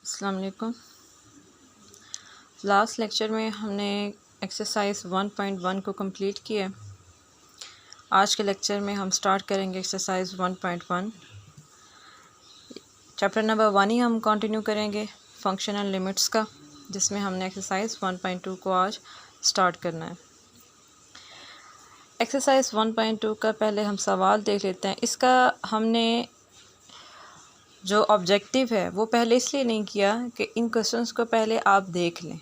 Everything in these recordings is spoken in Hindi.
अस्सलाम वालेकुम। लास्ट लेक्चर में हमने एक्सरसाइज 1.1 को कंप्लीट किया। आज के लेक्चर में हम स्टार्ट करेंगे एक्सरसाइज 1.1। चैप्टर नंबर 1 ही हम कंटिन्यू करेंगे फंक्शन एंड लिमिट्स का, जिसमें हमने एक्सरसाइज 1.2 को आज स्टार्ट करना है। एक्सरसाइज 1.2 का पहले हम सवाल देख लेते हैं। इसका हमने जो ऑब्जेक्टिव है वो पहले इसलिए नहीं किया कि इन क्वेश्चंस को पहले आप देख लें,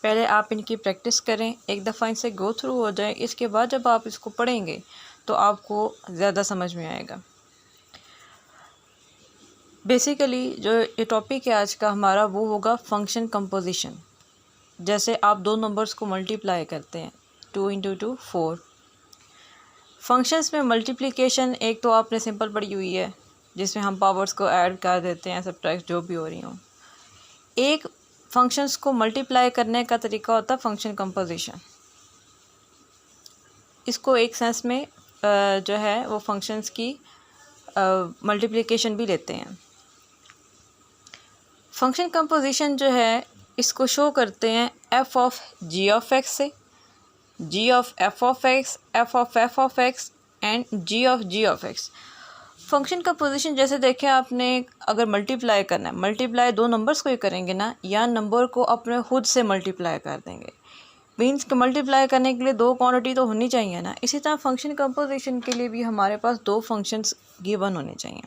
पहले आप इनकी प्रैक्टिस करें, एक दफ़ा इनसे गो थ्रू हो जाए। इसके बाद जब आप इसको पढ़ेंगे तो आपको ज़्यादा समझ में आएगा। बेसिकली जो ये टॉपिक है आज का हमारा वो होगा फंक्शन कंपोजिशन। जैसे आप दो नंबर्स को मल्टीप्लाई करते हैं, 2 × 2 4। फंक्शंस में मल्टीप्लिकेशन एक तो आपने सिंपल पढ़ी हुई है, जिसमें हम पावर्स को ऐड कर देते हैं, सब्ट्रैक्ट जो भी हो रही हों। एक फंक्शंस को मल्टीप्लाई करने का तरीका होता है फंक्शन कंपोजिशन। इसको एक सेंस में जो है वो फंक्शंस की मल्टीप्लिकेशन भी लेते हैं। फंक्शन कंपोजिशन जो है इसको शो करते हैं f of g of x से, g of f of x, f of f of x and g of g of x। Function का पोजीशन जैसे देखें, आपने अगर मल्टीप्लाई करना है, मल्टीप्लाई दो नंबर्स को ही करेंगे ना, या नंबर को अपने खुद से मल्टीप्लाई कर देंगे। मीन्स कि मल्टीप्लाई करने के लिए दो क्वांटिटी तो होनी चाहिए ना। इसी तरह फंक्शन कंपोजिशन के लिए भी हमारे पास दो फंक्शंस गिवन होने चाहिए।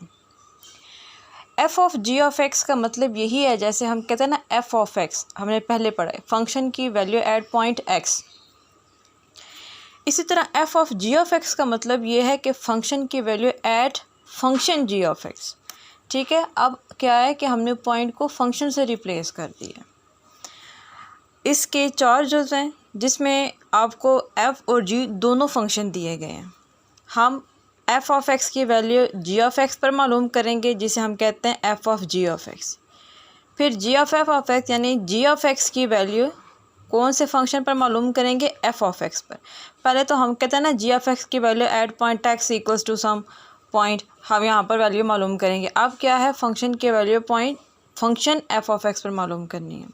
f of g of x का मतलब यही है, जैसे हम कहते हैं ना f ऑफ x, हमने पहले पढ़ा है फंक्शन की वैल्यू एट पॉइंट x। इसी तरह f of g of x का मतलब ये है कि फंक्शन की value at function g of x। ठीक है, अब क्या है कि हमने पॉइंट को फंक्शन से रिप्लेस कर दिया। इसके चार जुज़ हैं, जिसमें आपको f और g दोनों फंक्शन दिए गए हैं। हम f ऑफ x की वैल्यू g ऑफ x पर मालूम करेंगे, जिसे हम कहते हैं f of g of x। फिर g of f of x यानी g ऑफ x की वैल्यू कौन से फंक्शन पर मालूम करेंगे, f ऑफ x पर। पहले तो हम कहते हैं ना g ऑफ x की value at point x equals to some point, हम यहाँ पर वैल्यू मालूम करेंगे। अब क्या है, फंक्शन की value point function f of x पर मालूम करनी है।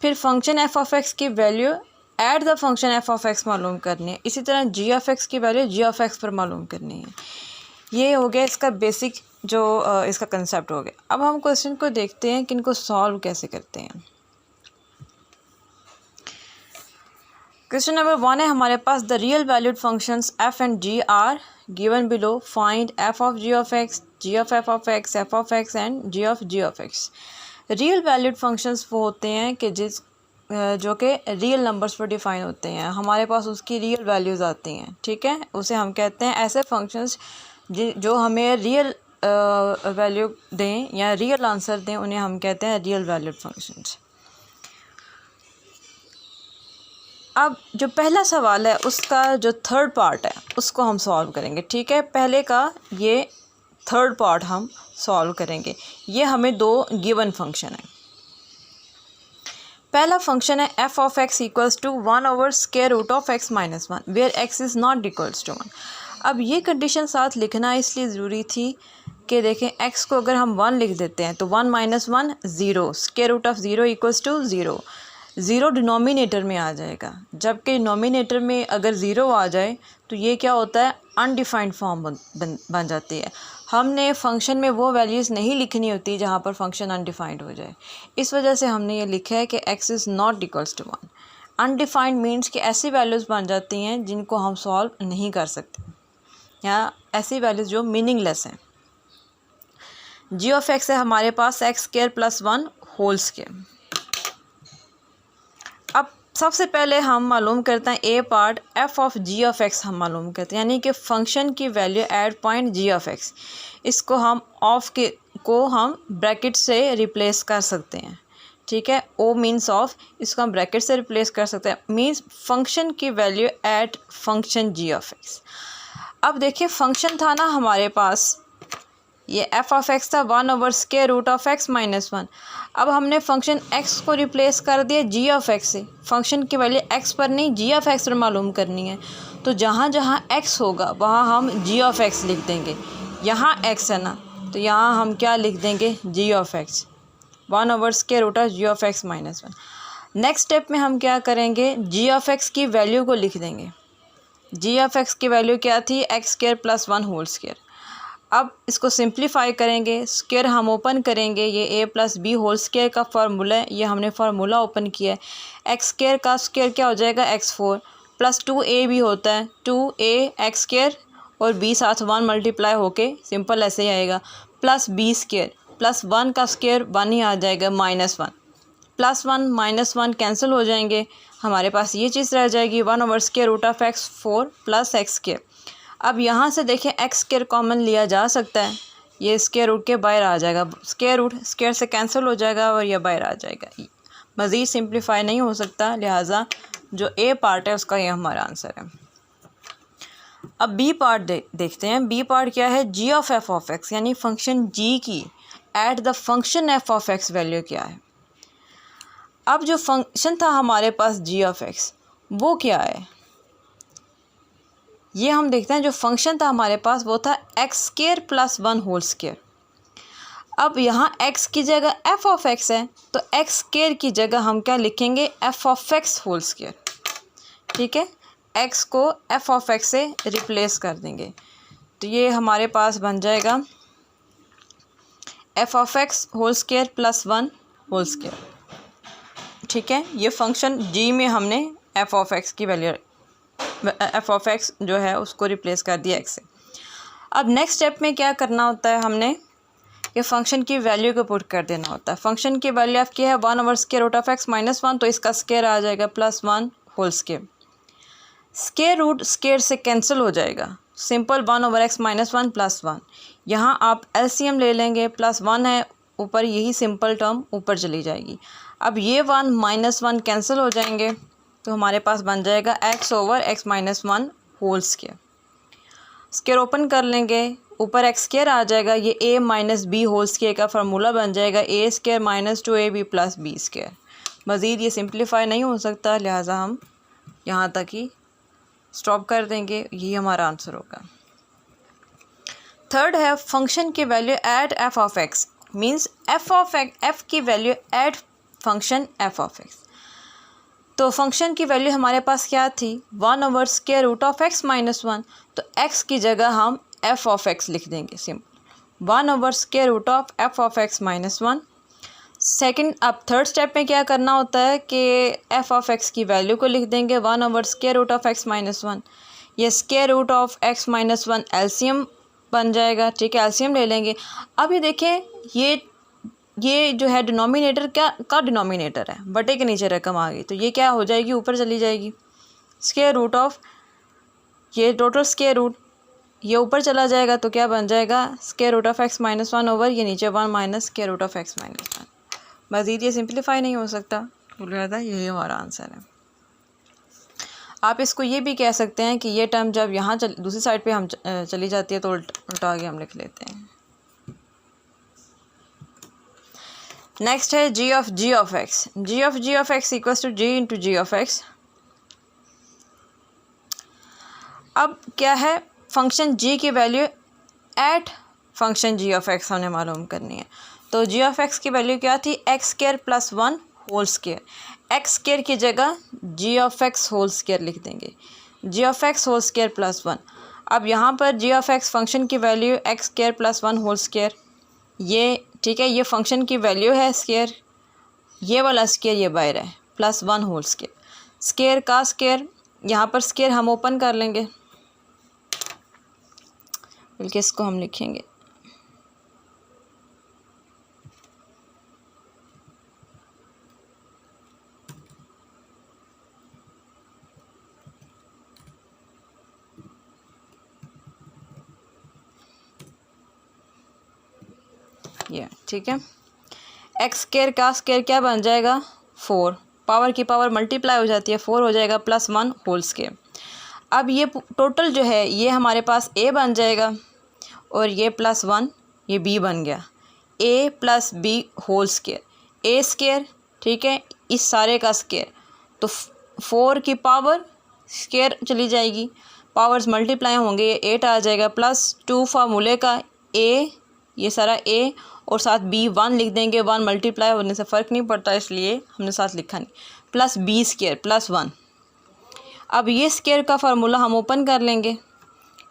फिर फंक्शन f ऑफ x की value at the function f of x मालूम करनी है। इसी तरह g ऑफ x की वैल्यू g ऑफ x पर मालूम करनी है। ये हो गया इसका बेसिक जो इसका कंसेप्ट हो गया। अब हम क्वेश्चन को देखते हैं कि इनको सॉल्व कैसे करते हैं। क्वेश्चन नंबर 1 है हमारे पास, the real valued functions f and g are given below, find f of g of x, g of f of x, f of x and g of x। Real valued functions वो होते हैं कि जो कि रियल नंबर्स पर डिफ़ाइन होते हैं, हमारे पास उसकी रियल वैल्यूज़ आती हैं। ठीक है, उसे हम कहते हैं ऐसे फंक्शंस जो हमें रियल वैल्यू दें या रियल आंसर दें, उन्हें हम कहते हैं रियल वैल्यूड फंक्शंस। अब जो पहला सवाल है उसका जो थर्ड पार्ट है उसको हम सॉल्व करेंगे। ठीक है, पहले का ये थर्ड पार्ट हम सॉल्व करेंगे। ये हमें दो गिवन फंक्शन है। पहला फंक्शन है f of x equals to 1 over square root of x minus 1 where x is not equals to 1। अब ये कंडीशन साथ लिखना इसलिए ज़रूरी थी कि देखें, x को अगर हम 1 लिख देते हैं तो 1 minus 1 zero, square root of zero equals to zero. Zero denominator में आ जाएगा, जबकि डिनोमिनेटर में अगर ज़ीरो आ जाए तो ये क्या होता है, अनडिफाइंड फॉर्म बन जाती है। हमने फंक्शन में वो वैल्यूज़ नहीं लिखनी होती जहाँ पर फंक्शन अनडिफाइंड हो जाए। इस वजह से हमने ये लिखा है कि x is not equals to 1। Undefined means कि ऐसी वैल्यूज़ बन जाती हैं जिनको हम सॉल्व नहीं कर सकते, या ऐसी वैल्यूज़ जो मीनिंगलेस हैं। g ऑफ x है हमारे पास x square plus 1 whole square. अब सबसे पहले हम मालूम करते हैं A part, f of g of x हम मालूम करते हैं, यानी कि फ़ंक्शन की value at point g of x। इसको हम हम ब्रैकेट से रिप्लेस कर सकते हैं। ठीक है, o मीन्स ऑफ, इसको हम ब्रैकेट से रिप्लेस कर सकते हैं, मीन्स फंक्शन की value at function g of x। अब देखिए, फंक्शन था ना हमारे पास, ये f ऑफ x था 1 over square root of x minus 1। अब हमने फंक्शन x को रिप्लेस कर दिया g ऑफ x से। फंक्शन की वैल्यू x पर नहीं g ऑफ x पर मालूम करनी है, तो जहाँ जहाँ x होगा वहाँ हम g ऑफ x लिख देंगे। यहाँ x है ना, तो यहाँ हम क्या लिख देंगे, g of x। 1 over square root of g of x minus 1। Next step में हम क्या करेंगे, जी ऑफ एक्स की वैल्यू को लिख देंगे। जी ऑफ एक्स की वैल्यू क्या थी, x square plus 1 whole square. अब इसको सिंप्लीफाई करेंगे, स्क्वायर हम ओपन करेंगे, ये a plus b whole square का फार्मूला है, ये हमने फार्मूला ओपन किया है। एक्स स्क्वायर का स्क्वायर क्या हो जाएगा, x4 प्लस 2a भी होता है, 2a एक्स स्क्वायर और b साथ 1 मल्टीप्लाई होके सिंपल ऐसे ही आएगा, प्लस बी स्क्वायर प्लस 1 का स्क्वायर 1 ही आ जाएगा, -1 प्लस 1 -1 कैंसिल हो जाएंगे, हमारे पास ये चीज़ रह जाएगी 1 over square root of x4 plus x square. अब यहाँ से देखें एक्स स्क्वायर कॉमन लिया जा सकता है, ये स्क्वायर रूट के बाहर आ जाएगा, स्क्वायर रूट स्क्वायर से कैंसिल हो जाएगा और ये बाहर आ जाएगा, मज़ीद सिंप्लीफाई नहीं हो सकता, लिहाजा जो ए पार्ट है उसका ये हमारा आंसर है। अब बी पार्ट देखते हैं। बी पार्ट क्या है, g of f of x, यानी फंक्शन जी की at the function f of x value क्या है। अब जो फंक्शन था हमारे पास जी ऑफ एक्स वो क्या है, ये हम देखते हैं। जो फंक्शन था हमारे पास वो था x square plus 1 whole square. अब यहाँ एक्स की जगह एफ ऑफ एक्स है, तो एक्स स्क्वायर की जगह हम क्या लिखेंगे, f of x whole square. ठीक है, एक्स को एफ ऑफ एक्स से रिप्लेस कर देंगे, तो ये हमारे पास बन जाएगा f of x whole square plus 1 whole square. ठीक है, ये फंक्शन जी में हमने एफ ऑफ एक्स की वैल्यू, एफ ऑफ एक्स जो है उसको रिप्लेस कर दिया एक्स से। अब नेक्स्ट स्टेप में क्या करना होता है, हमने ये फंक्शन की वैल्यू को पुट कर देना होता है। फंक्शन की वैल्यू एफ की है 1 over square root of x minus 1, तो इसका स्क्वायर आ जाएगा plus 1 whole square. Square root square से कैंसिल हो जाएगा, simple 1 over x minus 1 plus 1। यहाँ आप एलसीएम ले लेंगे, प्लस 1 है ऊपर, यही सिंपल टर्म ऊपर चली जाएगी। अब ये 1 -1 कैंसिल हो जाएंगे, तो हमारे पास बन जाएगा x over x minus 1 whole square. Square open कर लेंगे, ऊपर एक्स स्क्वायर आ जाएगा, ये a minus b whole square का फार्मूला बन जाएगा, a square minus 2ab plus b square. मज़ीद ये सिंप्लीफाई नहीं हो सकता, लिहाजा हम यहाँ तक ही स्टॉप कर देंगे, यही हमारा आंसर होगा। थर्ड है फंक्शन की value at f of x, means f की value at function f of x. तो फंक्शन की वैल्यू हमारे पास क्या थी, 1 over square root of x minus 1, तो एक्स की जगह हम एफ ऑफ एक्स लिख देंगे, simple 1 over square root of f of x minus 1। Second, अब थर्ड स्टेप में क्या करना होता है कि एफ ऑफ एक्स की वैल्यू को लिख देंगे 1 over square root of x minus 1, ये square root of x minus 1 LCM बन जाएगा। ठीक है, एलसीएम ले लेंगे। अब ये देखें, ये जो है डिनोमिनेटर का डिनोमिनेटर है, बटे के नीचे रकम आ गई, तो ये क्या हो जाएगी, ऊपर चली जाएगी। स्क्वायर रूट ऑफ ये टोटल स्क्वायर रूट ये ऊपर चला जाएगा, तो क्या बन जाएगा, square root of x minus 1 over ये नीचे 1 minus square root of x minus 1। मज़ीद ये सिंप्लीफाई नहीं हो सकता, बोल रहा था, यही हमारा आंसर है। आप इसको ये भी कह सकते हैं कि ये टर्म जब यहाँ दूसरी साइड पे हम चली जाती है तो उल्टा आगे हम लिख लेते हैं। नेक्स्ट है g of x. G of x equals to g into g of x. अब क्या है, फंक्शन जी की value at function g of x हमने मालूम करनी है। तो जी ऑफ एक्स की वैल्यू क्या थी, x square plus 1 whole square. X square की जगह g of x whole square लिख देंगे, g of x whole square plus 1। अब यहाँ पर जी ऑफ एक्स फंक्शन की value x square plus 1 whole square, ये ठीक है, ये फंक्शन की वैल्यू है स्क्वायर, ये वाला स्क्वायर ये बाहर है, प्लस 1 होल स्क्वायर। स्क्वायर का स्क्वायर, यहाँ पर स्क्वायर हम ओपन कर लेंगे, बल्कि इसको हम लिखेंगे ये, ठीक है। एक्स स्क्वायर का स्क्वायर क्या बन जाएगा, 4, पावर की पावर मल्टीप्लाई हो जाती है, 4 हो जाएगा प्लस 1 होल स्क्वायर। अब ये टोटल जो है ये हमारे पास a बन जाएगा और ये प्लस 1 ये b बन गया, a plus b whole square, a square, ठीक है, इस सारे का स्क्वायर, तो 4 की पावर स्क्वायर चली जाएगी, पावर्स मल्टीप्लाई होंगे, 8 आ जाएगा, प्लस 2 फार्मूले का a ये सारा ए और साथ बी 1 लिख देंगे, 1 मल्टीप्लाई होने से फ़र्क नहीं पड़ता इसलिए हमने साथ लिखा नहीं, प्लस बी स्क्वायर प्लस 1। अब ये स्क्वायर का फार्मूला हम ओपन कर लेंगे,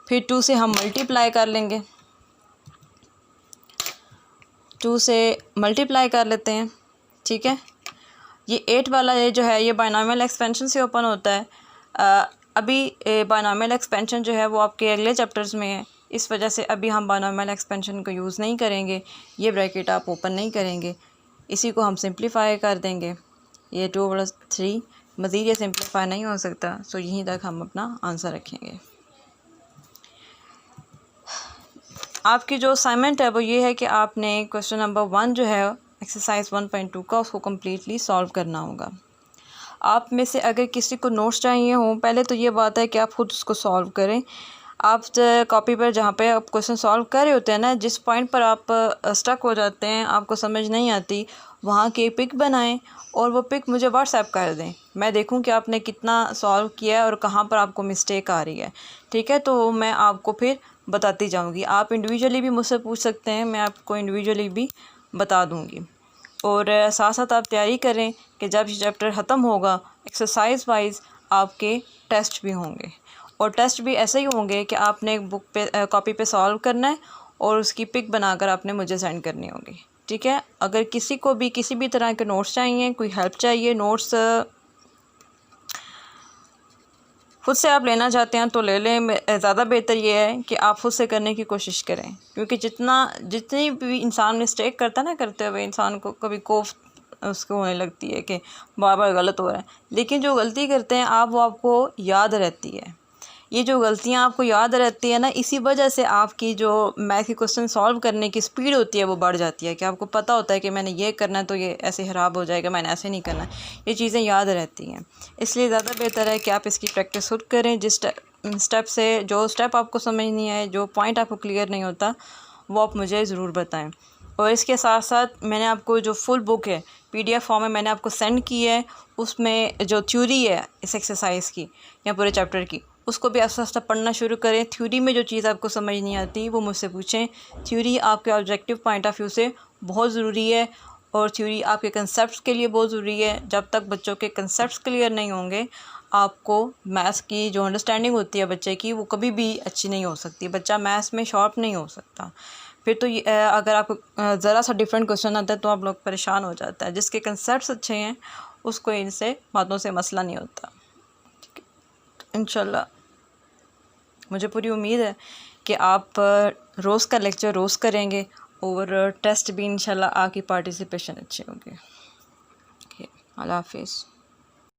फिर 2 से हम मल्टीप्लाई कर लेंगे, 2 से मल्टीप्लाई कर लेते हैं, ठीक है। ये 8 वाला ये जो है ये बायनॉमियल एक्सपेंशन से ओपन होता है। अभी बायनॉमियल एक्सपेंशन जो है वो आपके अगले चैप्टर्स में है, इस वजह से अभी हम बायनॉमियल एक्सपेंशन को यूज़ नहीं करेंगे, ये ब्रैकेट आप ओपन नहीं करेंगे, इसी को हम सिंप्लीफाई कर देंगे। ये 2+3 मज़ीद ये सिंप्लीफाई नहीं हो सकता, सो यहीं तक हम अपना आंसर रखेंगे। आपकी जो असाइनमेंट है वो ये है कि आपने क्वेश्चन नंबर 1 जो है एक्सरसाइज 1.2 का उसको कम्प्लीटली सॉल्व करना होगा। आप में से अगर किसी को नोट्स चाहिए हों, पहले तो ये बात है कि आप खुद उसको सॉल्व करें। आप कॉपी पर जहाँ पे आप क्वेश्चन सॉल्व कर रहे होते हैं ना, जिस पॉइंट पर आप स्टक हो जाते हैं, आपको समझ नहीं आती, वहाँ की पिक बनाएं और वो पिक मुझे व्हाट्सएप कर दें, मैं देखूं कि आपने कितना सॉल्व किया है और कहाँ पर आपको मिस्टेक आ रही है, ठीक है। तो मैं आपको फिर बताती जाऊँगी। आप इंडिविजुअली भी मुझसे पूछ सकते हैं, मैं आपको इंडिविजुअली भी बता दूँगी। और साथ साथ आप तैयारी करें कि जब ये चैप्टर ख़त्म होगा एक्सरसाइज वाइज आपके टेस्ट भी होंगे, और टेस्ट भी ऐसे ही होंगे कि आपने एक बुक पे कॉपी पे सॉल्व करना है और उसकी पिक बनाकर आपने मुझे सेंड करनी होगी, ठीक है। अगर किसी को भी किसी भी तरह के नोट्स चाहिए, कोई हेल्प चाहिए, नोट्स खुद से आप लेना चाहते हैं तो ले लें। ज़्यादा बेहतर ये है कि आप खुद से करने की कोशिश करें, क्योंकि जितनी भी इंसान मिस्टेक करता है ना, करते हुए इंसान को कभी कोफ उसको होने लगती है कि बार बार गलत हो रहा है, लेकिन जो गलती करते हैं आप, वो आपको याद रहती है। ये जो गलतियाँ आपको याद रहती है ना, इसी वजह से आपकी जो मैथ के क्वेश्चन सॉल्व करने की स्पीड होती है वो बढ़ जाती है, कि आपको पता होता है कि मैंने ये करना है तो ये ऐसे ख़राब हो जाएगा, मैंने ऐसे नहीं करना, ये चीज़ें याद रहती हैं। इसलिए ज़्यादा बेहतर है कि आप इसकी प्रैक्टिस खुद करें। जिस स्टेप से जो स्टेप आपको समझ नहीं आए, जो पॉइंट आपको क्लियर नहीं होता, वो आप मुझे ज़रूर बताएँ। और इसके साथ साथ मैंने आपको जो फुल बुक है PDF फॉर्म में मैंने आपको सेंड की है, उसमें जो थ्योरी है इस एक्सरसाइज की या पूरे चैप्टर की, उसको भी आस्ता आस्ता पढ़ना शुरू करें। थ्योरी में जो चीज़ आपको समझ नहीं आती वो मुझसे पूछें। थ्योरी आपके ऑब्जेक्टिव पॉइंट ऑफ व्यू से बहुत ज़रूरी है, और थ्योरी आपके कंसेप्ट्स के लिए बहुत ज़रूरी है। जब तक बच्चों के कंसेप्ट्स क्लियर नहीं होंगे, आपको मैथ्स की जो अंडरस्टैंडिंग होती है बच्चे की, वो कभी भी अच्छी नहीं हो सकती। बच्चा मैथ्स में शॉर्प नहीं हो सकता। फिर तो अगर आपको ज़रा सा डिफरेंट क्वेश्चन आता है तो आप लोग परेशान हो जाता है। जिसके कंसेप्ट्स अच्छे हैं उसको इनसे बातों से मसला नहीं होता, ठीक है। इंशाल्लाह मुझे पूरी उम्मीद है कि आप रोज़ का लेक्चर रोज़ करेंगे और टेस्ट भी इंशाल्लाह आपकी पार्टिसिपेशन अच्छी होगी। अल्लाह हाफिज़।